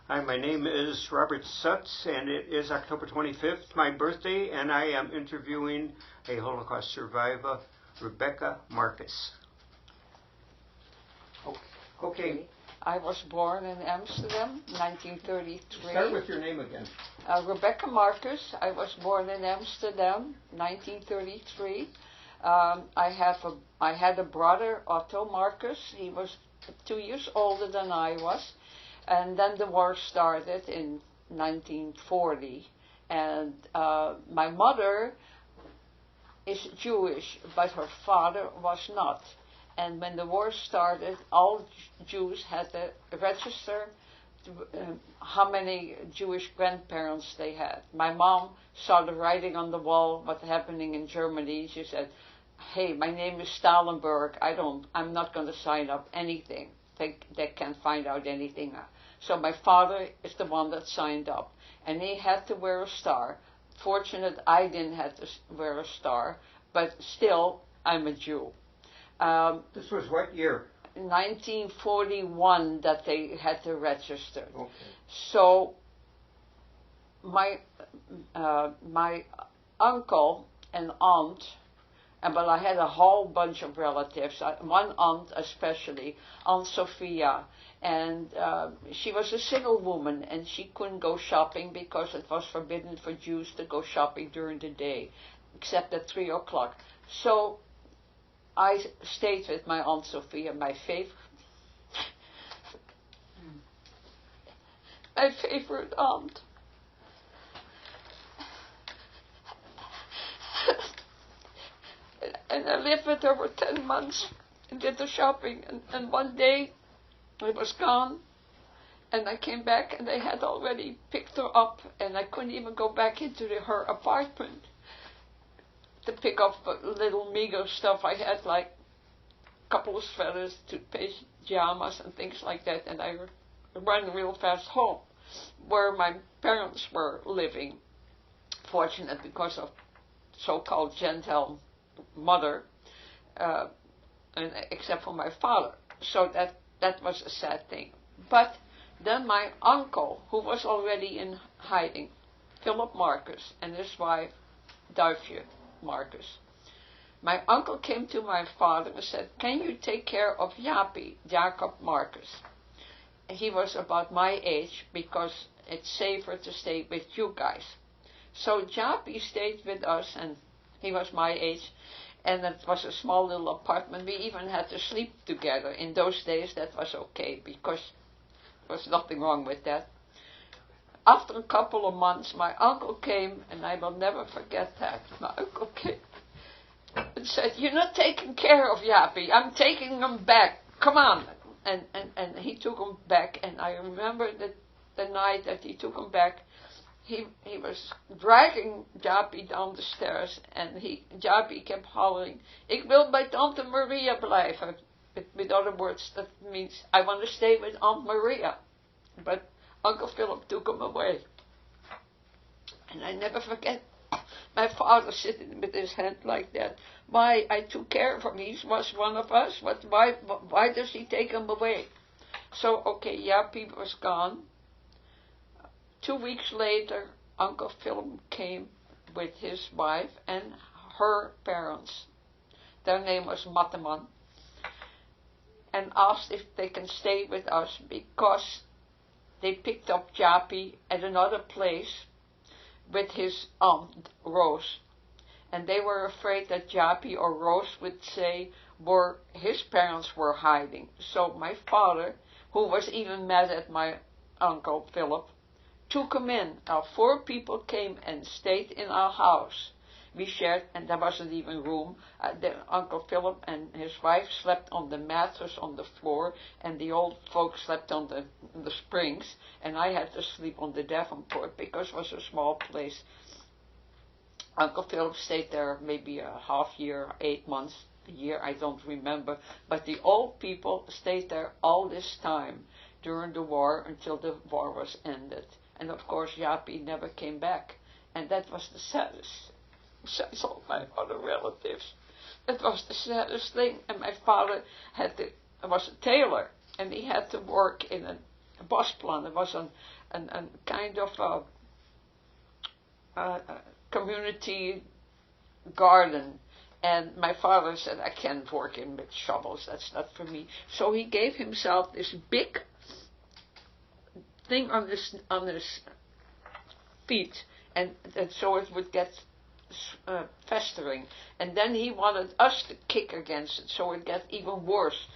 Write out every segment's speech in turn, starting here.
Hi, my name is Robert Sutz, and it is October 25th, my birthday, and I am interviewing a Holocaust survivor, Rebecca Marcus. Okay. I was born in Amsterdam, 1933. Start with your name again. Rebecca Marcus. I was born in Amsterdam, 1933. I had a brother, Otto Marcus. He was 2 years older than I was. And then the war started in 1940. And my mother is Jewish, but her father was not. And when the war started, all Jews had to register how many Jewish grandparents they had. My mom saw the writing on the wall, what's happening in Germany. She said, "Hey, my name is Stalenberg. I'm not going to sign up anything. They can't find out anything." So my father is the one that signed up, and he had to wear a star. Fortunate I didn't have to wear a star, but still, I'm a Jew. This was what year? 1941 that they had to register. Okay. So my uncle and aunt, well, I had a whole bunch of relatives. One aunt especially, Aunt Sophia, and she was a single woman, and she couldn't go shopping because it was forbidden for Jews to go shopping during the day, except at 3 o'clock. So I stayed with my Aunt Sophia, my favorite aunt. And I lived with her for 10 months and did the shopping. And one day I was gone, and I came back, and they had already picked her up, and I couldn't even go back into her apartment to pick up little meager stuff I had, like a couple of sweaters, toothpaste, pajamas, and things like that. And I ran real fast home, where my parents were living. Fortunate because of so-called Gentile mother, and except for my father. So that was a sad thing. But then my uncle, who was already in hiding, Philip Marcus, and his wife, Duifje Marcus. My uncle came to my father and said, "Can you take care of Jacob Marcus?" He was about my age because it's safer to stay with you guys. So Japi stayed with us, and he was my age, and it was a small little apartment. We even had to sleep together. In those days that was okay because there was nothing wrong with that. After a couple of months, my uncle came, and I will never forget that. My uncle came and said, "You're not taking care of Japi. I'm taking him back. Come on." And he took him back, and I remember that the night that he took him back, he was dragging Japi down the stairs, and Japi kept hollering, "Ik wil bij Tante Maria blijven." With other words, that means, "I want to stay with Aunt Maria." But Uncle Philip took him away. And I never forget my father sitting with his hand like that. "Why, I took care of him. He was one of us. Why does he take him away?" So, okay, Japi was gone. 2 weeks later, Uncle Philip came with his wife and her parents. Their name was Matteman. And asked if they can stay with us because they picked up Japi at another place with his aunt, Rose. And they were afraid that Japi or Rose would say his parents were hiding. So my father, who was even mad at my Uncle Philip, took him in. 4 people came and stayed in our house. We shared, and there wasn't even room. Uncle Philip and his wife slept on the mattress on the floor, and the old folks slept on the springs, and I had to sleep on the Davenport because it was a small place. Uncle Philip stayed there maybe a half year, 8 months, a year, I don't remember. But the old people stayed there all this time during the war until the war was ended. And of course, Japi never came back. And that was the saddest. Besides all my other relatives. That was the saddest thing. And my father was a tailor. And he had to work in a Bosplan. It was a kind of a community garden. And my father said, I can't work in with shovels, that's not for me. So he gave himself this big thing on his feet, and so it would get festering. And then he wanted us to kick against it, so it got even worse.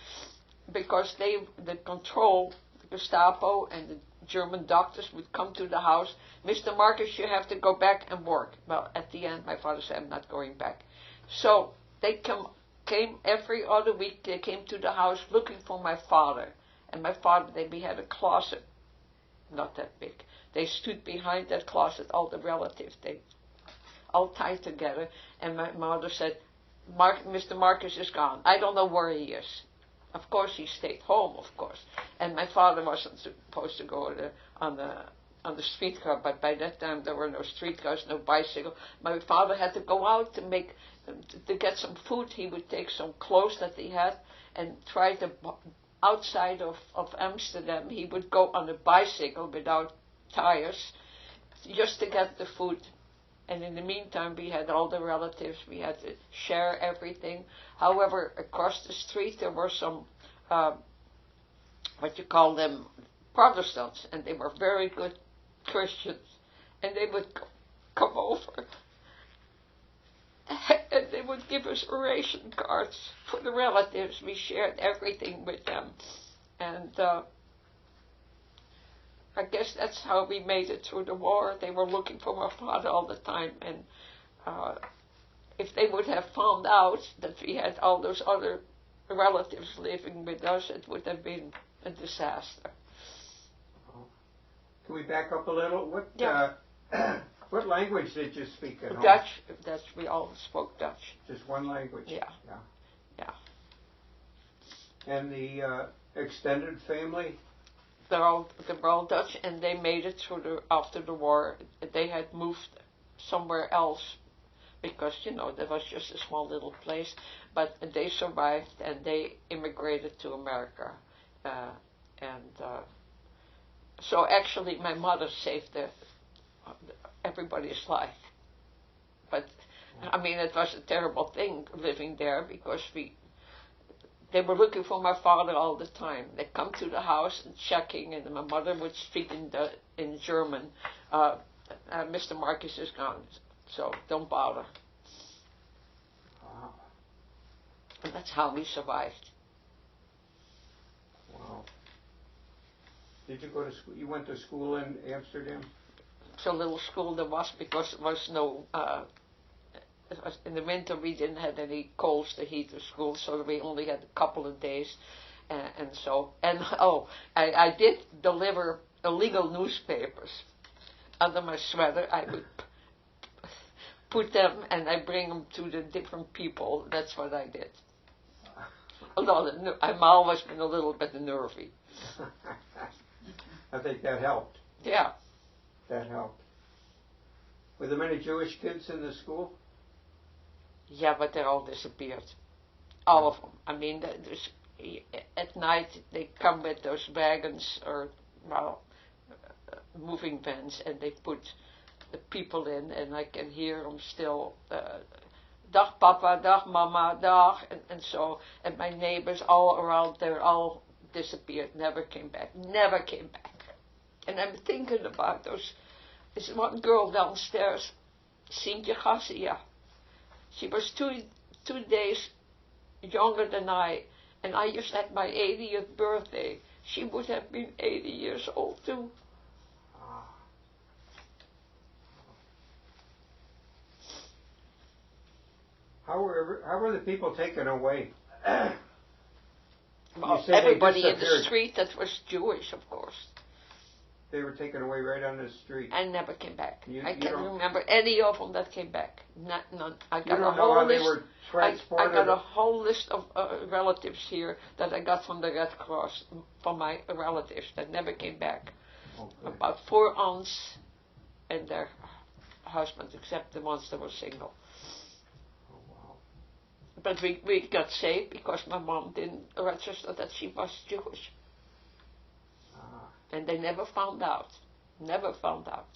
Because the Gestapo and the German doctors would come to the house. Mr. Marcus, you have to go back and work. Well, at the end, my father said, I'm not going back. So they came every other week. They came to the house looking for my father. And my father, we had a closet, not that big. They stood behind that closet, all the relatives. They all tied together. And my mother said, Mr. Marcus is gone. I don't know where he is. Of course, he stayed home, of course. And my father wasn't supposed to go on the streetcar, but by that time there were no streetcars, no bicycle. My father had to go out to get some food. He would take some clothes that he had and try to, outside of Amsterdam, he would go on a bicycle without tires just to get the food. And in the meantime, we had all the relatives. We had to share everything. However, across the street there were some, what you call them, Protestants, and they were very good Christians. And they would come over, and they would give us ration cards for the relatives. We shared everything with them, and I guess that's how we made it through the war. They were looking for my father all the time, and if they would have found out that we had all those other relatives living with us, it would have been a disaster. Can we back up a little? What language did you speak at home? Dutch. We all spoke Dutch. Just one language? Yeah. And the extended family? They were all Dutch, and they made it through after the war. They had moved somewhere else because, that was just a small little place. But they survived, and they immigrated to America. So actually, my mother saved everybody's life. But, it was a terrible thing living there because they were looking for my father all the time. They come to the house and checking, and my mother would speak in German. Mr. Marcus is gone, so don't bother. Wow. And that's how we survived. Wow. Did you go to school? You went to school in Amsterdam? So little school there was because there was no. In the winter we didn't have any coals to heat the school, so we only had a couple of days, I did deliver illegal newspapers under my sweater. I would put them and I bring them to the different people. That's what I did. Although I've always been a little bit nervy. I think that helped. Yeah. That helped. Were there many Jewish kids in the school? Yeah, but they all disappeared. All of them. At night they come with those wagons or, moving vans, and they put the people in, and I can hear them still, dag papa, dag mama, dag, and my neighbors all around there all disappeared, never came back. And I'm thinking about this one girl downstairs, Sintje Garcia. She was two days younger than I, and I just had my 80th birthday. She would have been 80 years old too. How were the people taken away? Well, everybody in the street that was Jewish, of course. They were taken away right on the street. I never came back. I can't don't remember any of them that came back. None. I got a whole list. They were transported. I got a whole list of relatives here that I got from the Red Cross, from my relatives that never came back. Okay. About 4 aunts and their husbands, except the ones that were single. Oh, wow. But we got saved because my mom didn't register that she was Jewish. And they never found out. Never found out.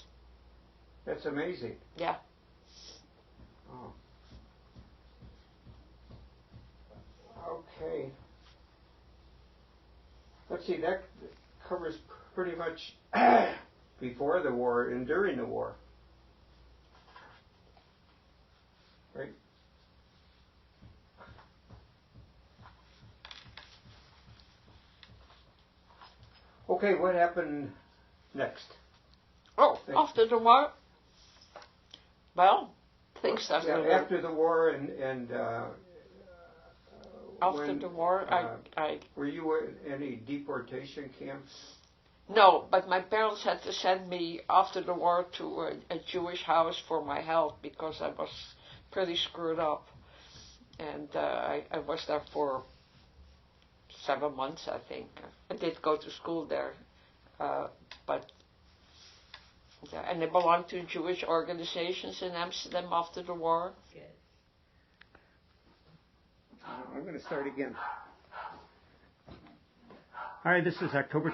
That's amazing. Yeah. Oh. Okay. Let's see, that covers pretty much before the war and during the war. Right? Okay, what happened next? Oh, after the war? Well, things started. Yeah, after the war and after the war, I were you in any deportation camps? No, but my parents had to send me after the war to a Jewish house for my health because I was pretty screwed up. And I was there for 7 months, I think. I did go to school there, but yeah, and I belonged to Jewish organizations in Amsterdam after the war. I'm going to start again. Hi, this is October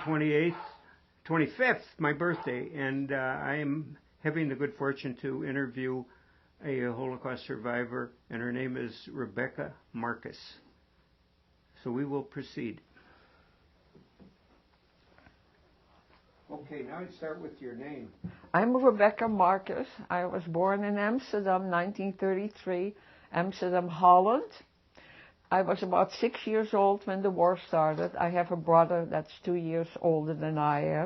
25th, my birthday, and I am having the good fortune to interview a Holocaust survivor, and her name is Rebecca Marcus. So we will proceed. Okay, now I'd start with your name. I'm Rebecca Marcus. I was born in Amsterdam, 1933, Amsterdam, Holland. I was about 6 years old when the war started. I have a brother that's 2 years older than I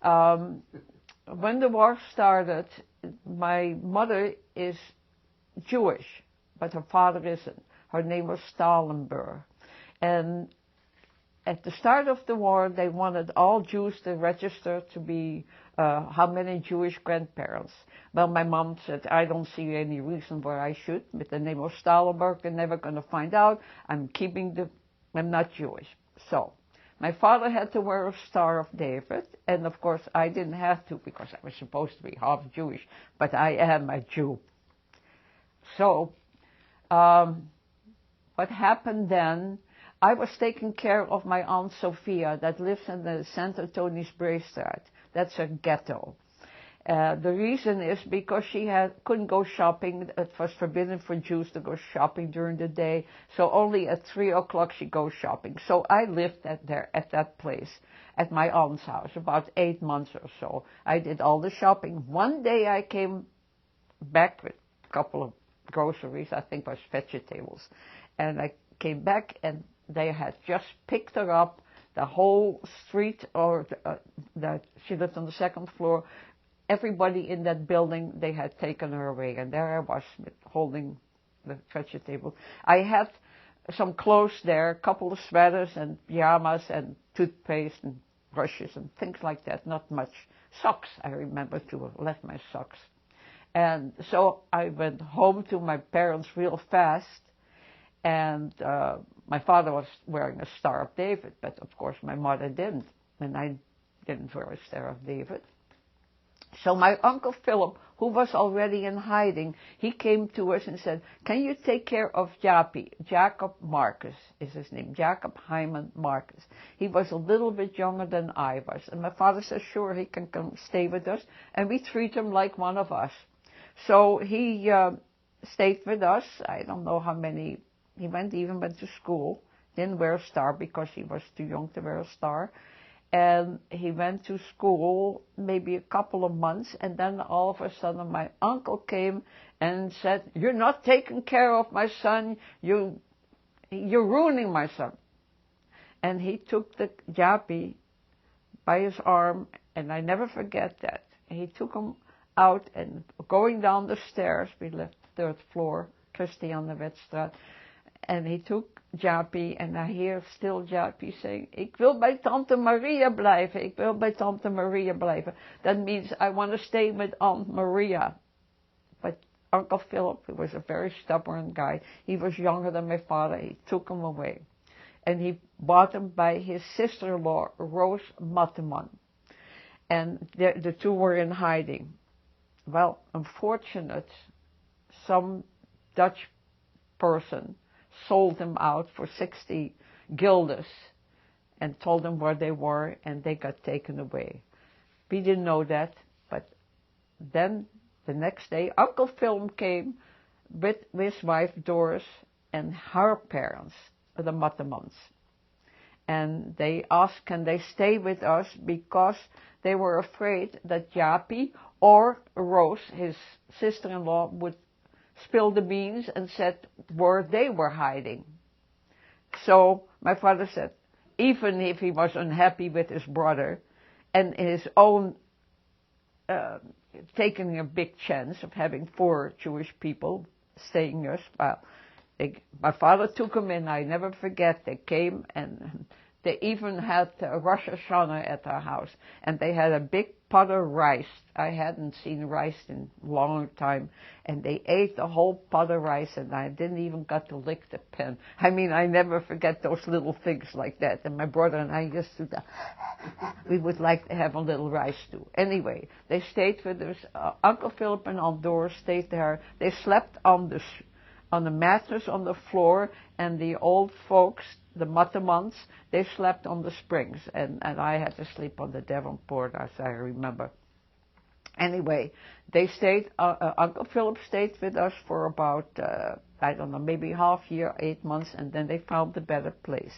am. When the war started, my mother is Jewish, but her father isn't. Her name was Stalenburg. And at the start of the war, they wanted all Jews to register to be how many Jewish grandparents. Well, my mom said, I don't see any reason why I should. With the name of Stalenburg, they're never going to find out. I'm not Jewish. So, my father had to wear a Star of David, and of course I didn't have to because I was supposed to be half Jewish, but I am a Jew. So, what happened then, I was taking care of my Aunt Sophia that lives in the St. Antonius Breestraat. That's a ghetto. The reason is because she couldn't go shopping. It was forbidden for Jews to go shopping during the day. So only at 3 o'clock she goes shopping. So I lived at that place, at my aunt's house, about 8 months or so. I did all the shopping. One day I came back with a couple of groceries, I think it was vegetables. And I came back and they had just picked her up. The whole street, she lived on the second floor. Everybody in that building, they had taken her away, and there I was holding the vegetable. I had some clothes there, a couple of sweaters and pajamas and toothpaste and brushes and things like that. Not much. Socks, I remember to have left my socks. And so I went home to my parents real fast. And my father was wearing a Star of David, but of course my mother didn't, and I didn't wear a Star of David. So my Uncle Philip, who was already in hiding, he came to us and said, can you take care of Jappie? Jacob Marcus is his name, Jacob Hyman Marcus. He was a little bit younger than I was, and my father said, sure, he can come stay with us, and we treat him like one of us. So he stayed with us. I don't know how many. He went to school, didn't wear a star because he was too young to wear a star. And he went to school maybe a couple of months, and then all of a sudden my uncle came and said, you're not taking care of my son, you're ruining my son. And he took the Jappie by his arm, and I never forget that. He took him out, and going down the stairs, we left the 3rd floor, Christiane Wetstraat, and he took Jappie, and I hear still Jappie saying, ik wil bij Tante Maria blijven, ik wil bij Tante Maria blijven. That means I want to stay with Aunt Maria. But Uncle Philip, who was a very stubborn guy, he was younger than my father, he took him away. And he bought him by his sister-in-law, Rose Matteman. And the two were in hiding. Well, unfortunate, some Dutch person sold him out for 60 guilders, and told them where they were, and they got taken away. We didn't know that, but then the next day, Uncle Philip came with his wife Doris and her parents, the Mattemans. And they asked, can they stay with us, because they were afraid that Jaapie or Roos, his sister-in-law, would spill the beans and said where they were hiding. So my father said, even if he was unhappy with his brother and his own taking a big chance of having 4 Jewish people staying us, well, my father took them in. I never forget. They came and they even had Rosh Hashanah at our house, and they had a big pot of rice. I hadn't seen rice in a long time, and they ate the whole pot of rice, and I didn't even get to lick the pen. I mean, I never forget those little things like that. And my brother and I used to, we would like to have a little rice too. Anyway, they stayed with us. Uncle Philip and Aunt Doris stayed there. They slept on the mattress on the floor, and the old folks, the Mattemans, they slept on the springs, and I had to sleep on the Devonport, as I remember. Anyway, they stayed, Uncle Philip stayed with us for about, I don't know, maybe half year, 8 months, and then they found a better place.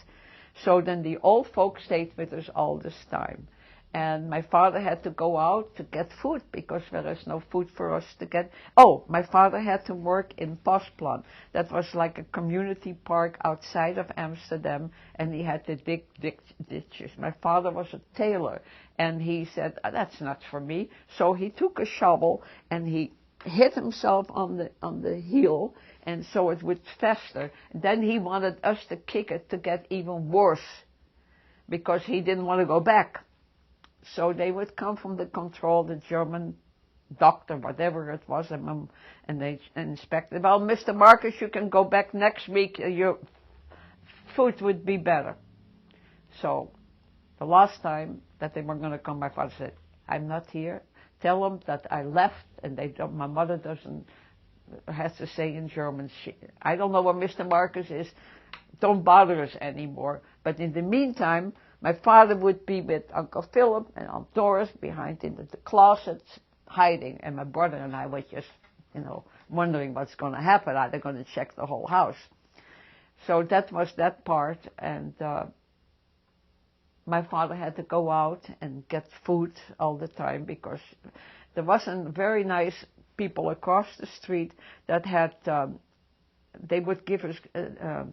So then the old folks stayed with us all this time. And my father had to go out to get food because there is no food for us to get. Oh, my father had to work in Bosplan. That was like a community park outside of Amsterdam, and he had to dig ditches. My father was a tailor, and he said, that's not for me. So he took a shovel and he hit himself on the heel, and so it would fester. Then he wanted us to kick it to get even worse because he didn't want to go back. So they would come from the control, the German doctor, whatever it was, and they inspected. Well, Mr. Marcus, you can go back next week. Your food would be better. So the last time that they were going to come, my father said, I'm not here. Tell them that I left, and they don't, my mother has to say in German, I don't know where Mr. Marcus is. Don't bother us anymore. But in the meantime, my father would be with Uncle Philip and Aunt Doris behind in the closets, hiding, and my brother and I were just, wondering what's going to happen. Are they going to check the whole house? So that was that part, and my father had to go out and get food all the time because there wasn't very nice people across the street that had, they would give us a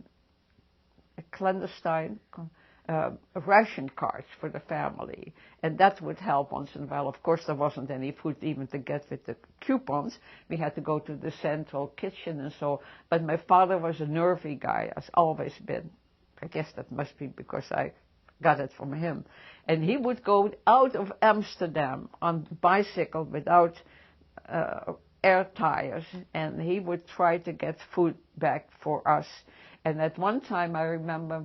clandestine ration cards for the family, and that would help once in a while. Of course, there wasn't any food even to get with the coupons. We had to go to the central kitchen and so, but my father was a nervy guy, has always been. I guess that must be because I got it from him. And he would go out of Amsterdam on bicycle without air tires, and he would try to get food back for us. And at one time, I remember,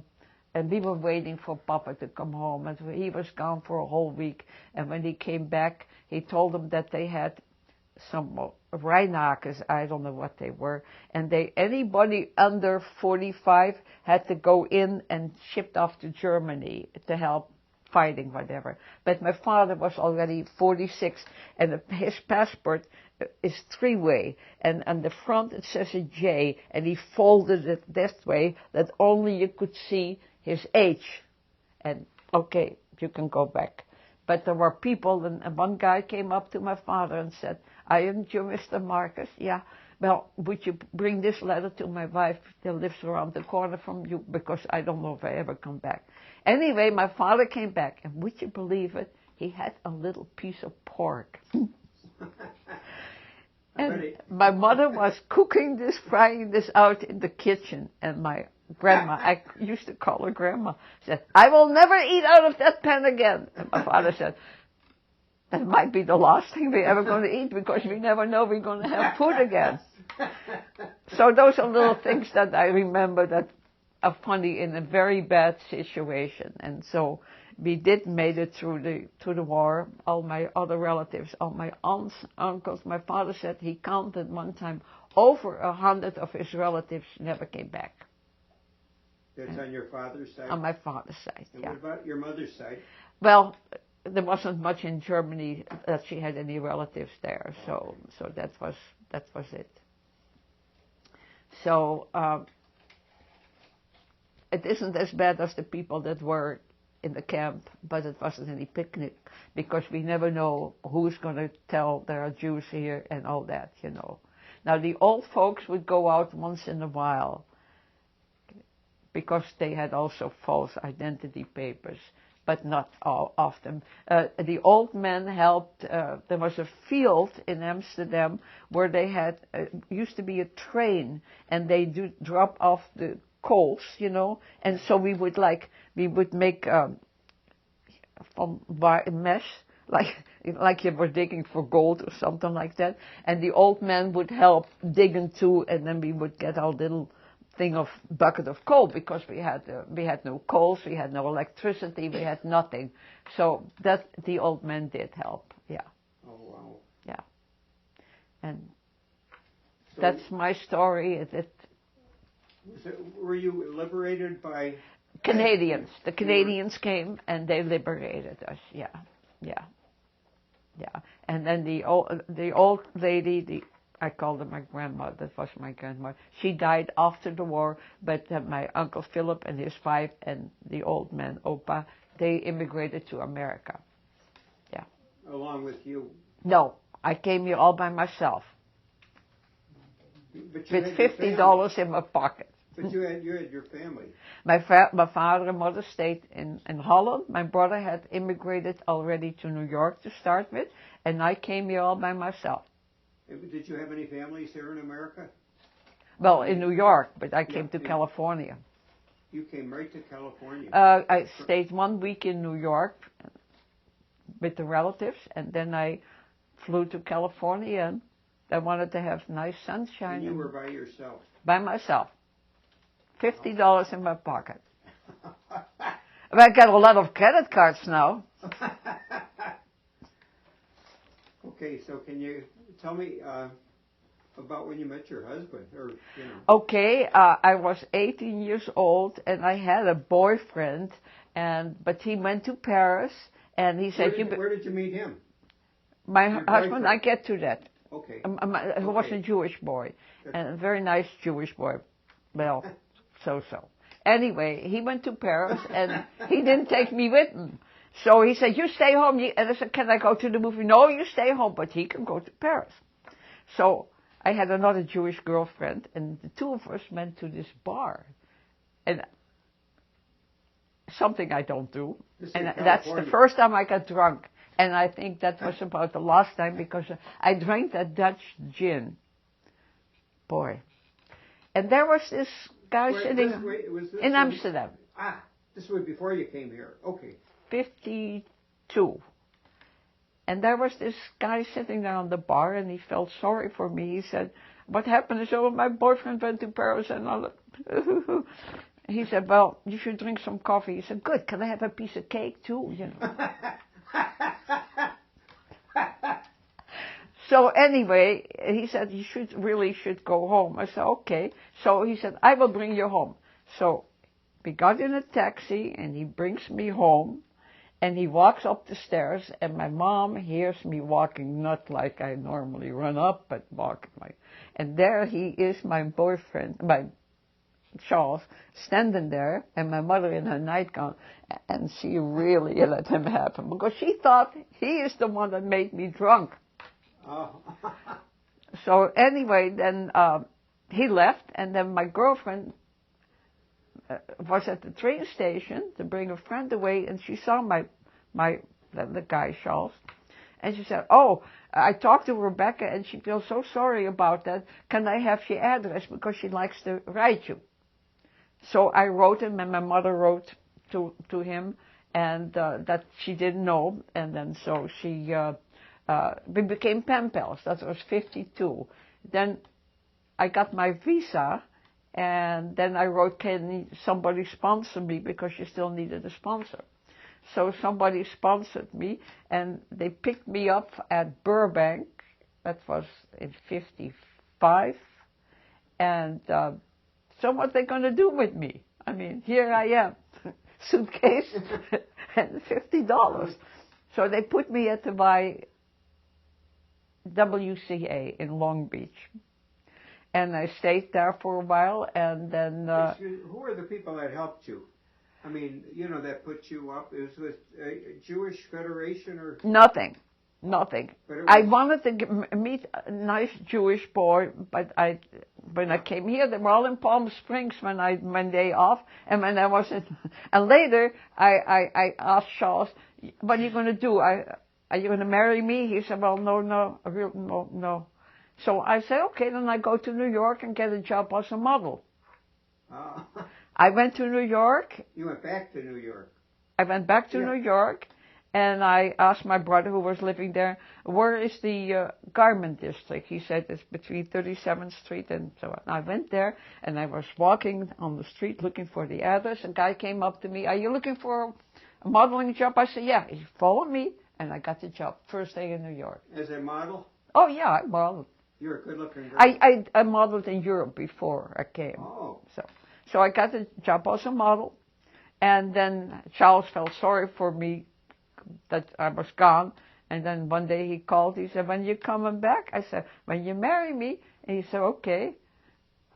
and we were waiting for Papa to come home, and he was gone for a whole week. And when he came back, he told them that they had some Reinakers, I don't know what they were, and anybody under 45 had to go in and shipped off to Germany to help fighting, whatever. But my father was already 46, and his passport is 3-way, and on the front it says a J, and he folded it this way that only you could see his age. And okay, you can go back. But there were people, and one guy came up to my father and said, aren't you Mr. Marcus? Yeah. Well, would you bring this letter to my wife that lives around the corner from you, because I don't know if I ever come back. Anyway, my father came back, and would you believe it? He had a little piece of pork. And my mother was frying this out in the kitchen, and my grandma, I used to call her grandma, said, I will never eat out of that pan again. And my father said, that might be the last thing we're ever going to eat, because we never know we're going to have food again. So those are little things that I remember that are funny in a very bad situation. And so we did made it through the war. All my other relatives, all my aunts, uncles, my father said he counted one time over 100 of his relatives never came back. That's on your father's side? On my father's side, and yeah. What about your mother's side? Well, there wasn't much in Germany that she had any relatives there, so that was it. So it isn't as bad as the people that were in the camp, but it wasn't any picnic because we never know who's going to tell there are Jews here and all that, you know. Now the old folks would go out once in a while because they had also false identity papers, but not all often. The old men helped. There was a field in Amsterdam where they had used to be a train, and they do drop off the coals, you know. And so we would make from mesh, like you were digging for gold or something like that. And the old men would help digging too, and then we would get our little bucket of coal because we had no coals, we had no electricity, we had nothing. So that the old men did help. Yeah. Oh wow. Yeah. And so that's my story. Were you liberated by Canadians? The Canadians came and they liberated us. Yeah. Yeah. Yeah. And then the old lady, I called her my grandma. That was my grandma. She died after the war, but my Uncle Philip and his wife and the old man, Opa, they immigrated to America. Yeah. Along with you? No, I came here all by myself. But you with $50 in my pocket. But you had your family. My father and mother stayed in Holland. My brother had immigrated already to New York to start with, and I came here all by myself. Did you have any families here in America? Well, in New York, but I came to California. You came right to California? I stayed 1 week in New York with the relatives, and then I flew to California, and I wanted to have nice sunshine. And you were by yourself? By myself. $50 in my pocket. I got a lot of credit cards now. Okay, so can you tell me about when you met your husband? Okay, I was 18 years old and I had a boyfriend, but he went to Paris and he said, Where did you meet him? My husband, I get to that. Okay. He was a Jewish boy, and a very nice Jewish boy. Well, so. Anyway, he went to Paris and he didn't take me with him. So he said, you stay home. And I said, can I go to the movie? No, you stay home, but he can go to Paris. So I had another Jewish girlfriend, and the two of us went to this bar. And something I don't do. And that's the first time I got drunk. And I think that was about the last time because I drank that Dutch gin. Boy. And there was this guy sitting in Amsterdam. This was before you came here. Okay. 52. And there was this guy sitting there on the bar, and he felt sorry for me. He said, what happened? I said, well, my boyfriend went to Paris and all that. He said, well, you should drink some coffee. He said, good, can I have a piece of cake too? You know. So anyway, he said, you really should go home. I said, okay. So he said, I will bring you home. So we got in a taxi, and he brings me home, and he walks up the stairs, and my mom hears me walking, not like I normally run up, but walking like. And there he is, my boyfriend, my Charles, standing there, and my mother in her nightgown, and she really let him have him, because she thought he is the one that made me drunk. Oh. So anyway, then he left, and then my girlfriend was at the train station to bring a friend away, and she saw the guy Charles, and she said, "Oh, I talked to Rebecca, and she feels so sorry about that. Can I have your address because she likes to write you?" So I wrote him, and my mother wrote to him, and that she didn't know, and then so she. We became pen pals. That was 52. Then I got my visa, and then I wrote, can somebody sponsor me, because she still needed a sponsor. So somebody sponsored me, and they picked me up at Burbank. That was in 55. And so what are they going to do with me? I mean, here I am, suitcase and $50. So they put me at the YWCA in Long Beach. And I stayed there for a while, and then... Who are the people that helped you? I mean, you know, that put you up. It was with a Jewish Federation or... Nothing. I wanted to meet a nice Jewish boy, but when I came here, they were all in Palm Springs when day off, and when I wasn't, and later I asked Charles, "What are you going to do? Are you going to marry me?" He said, "Well, no. So I said, "Okay, then I go to New York and get a job as a model." I went to New York. You went back to New York. I went back to New York. And I asked my brother who was living there, "Where is the garment district?" He said, "It's between 37th Street and so on." I went there, and I was walking on the street looking for the address. A guy came up to me, "Are you looking for a modeling job?" I said, "Yeah." He followed me, and I got the job first day in New York. As a model? Oh, yeah, I modeled. You're a good-looking girl. I modeled in Europe before I came. Oh. So I got the job as a model, and then Charles felt sorry for me that I was gone, and then one day he called. He said, "When you coming back?" I said, "When you marry me." And he said, "Okay,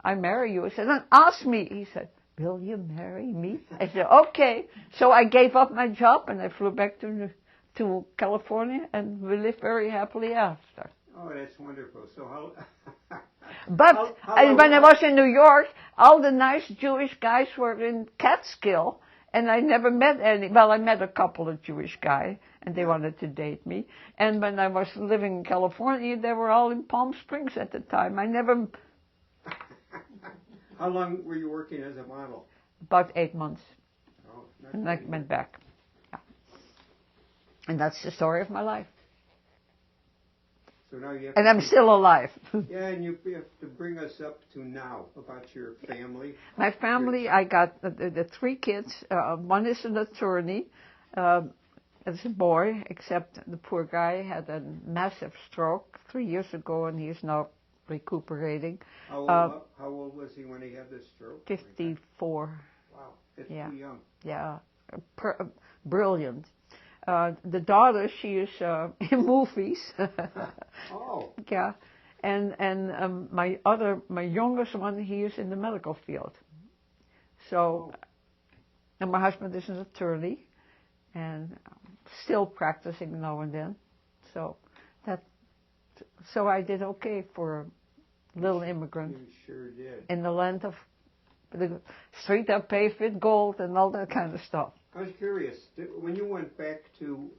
I marry you." I said, "Then ask me." He said, "Will you marry me?" I said, "Okay." So I gave up my job and I flew back to California, and we lived very happily after. Oh, that's wonderful. So how? But when I was in New York, all the nice Jewish guys were in Catskill. And I never met any. Well, I met a couple of Jewish guys, and they wanted to date me. And when I was living in California, they were all in Palm Springs at the time. I never... How long were you working as a model? About 8 months. Oh, and I went back. Yeah. And that's the story of my life. So now you have and I'm still alive. Yeah, and you have to bring us up to now about your family. My family, I got the 3 kids. One is an attorney. It's a boy, except the poor guy had a massive stroke 3 years ago, and he's now recuperating. How old was he when he had this stroke? 54. Wow, that's too young. Yeah, brilliant. The daughter, she is in movies. Oh. Yeah, and my youngest one, he is in the medical field. So, and my husband is an attorney, and still practicing now and then. So I did okay for a little immigrant. You sure did. In the land of the street are paved with gold and all that kind of stuff. I was curious, when you went back to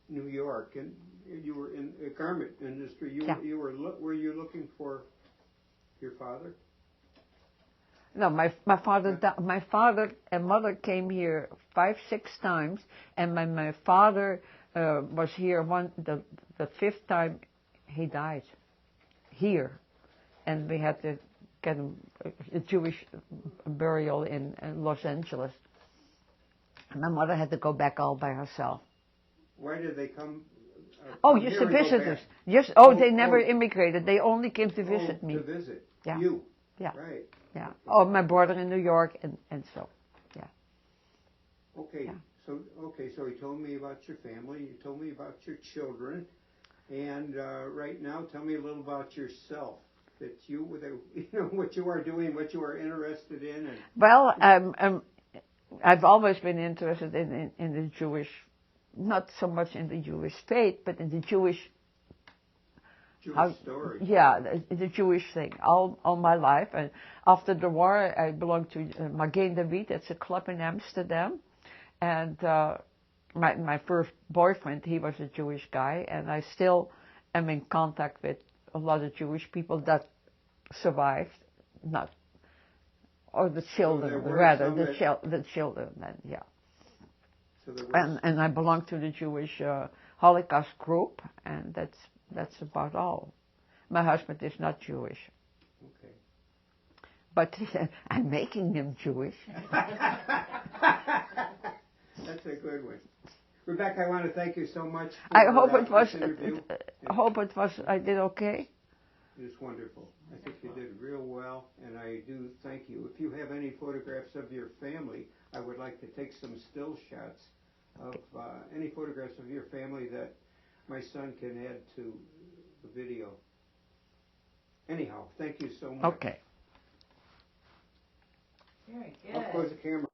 New York and you were in the garment industry, were you looking for your father? No, my father and mother came here 5-6 times, and my father was here the 5th time he died here, and we had to get him a Jewish burial in Los Angeles. My mother had to go back all by herself. Why did they come? Just to visit us. Yes. They never immigrated. They only came to visit me. To visit. Yeah. You. Yeah. Right. Yeah. Oh, my brother in New York, and so, yeah. Okay. Yeah. So you told me about your family. You told me about your children, and right now, tell me a little about yourself. That what you are doing, what you are interested in. And well, I've always been interested in the Jewish, not so much in the Jewish state, but in the Jewish story. Yeah, the Jewish thing all my life. And after the war, I belonged to Magen David. It's a club in Amsterdam. And my first boyfriend, he was a Jewish guy, and I still am in contact with a lot of Jewish people that survived, or the children, rather, the children, and yeah. So and I belong to the Jewish Holocaust group, and that's about all. My husband is not Jewish. Okay. But I'm making him Jewish. That's a good one. Rebecca, I want to thank you so much for I hope it was. this interview. I hope it was. I did okay. It's wonderful. I think you did real well, and I do thank you. If you have any photographs of your family, I would like to take some still shots of any photographs of your family that my son can add to the video. Anyhow, thank you so much. Okay. Very good. I'll close the camera.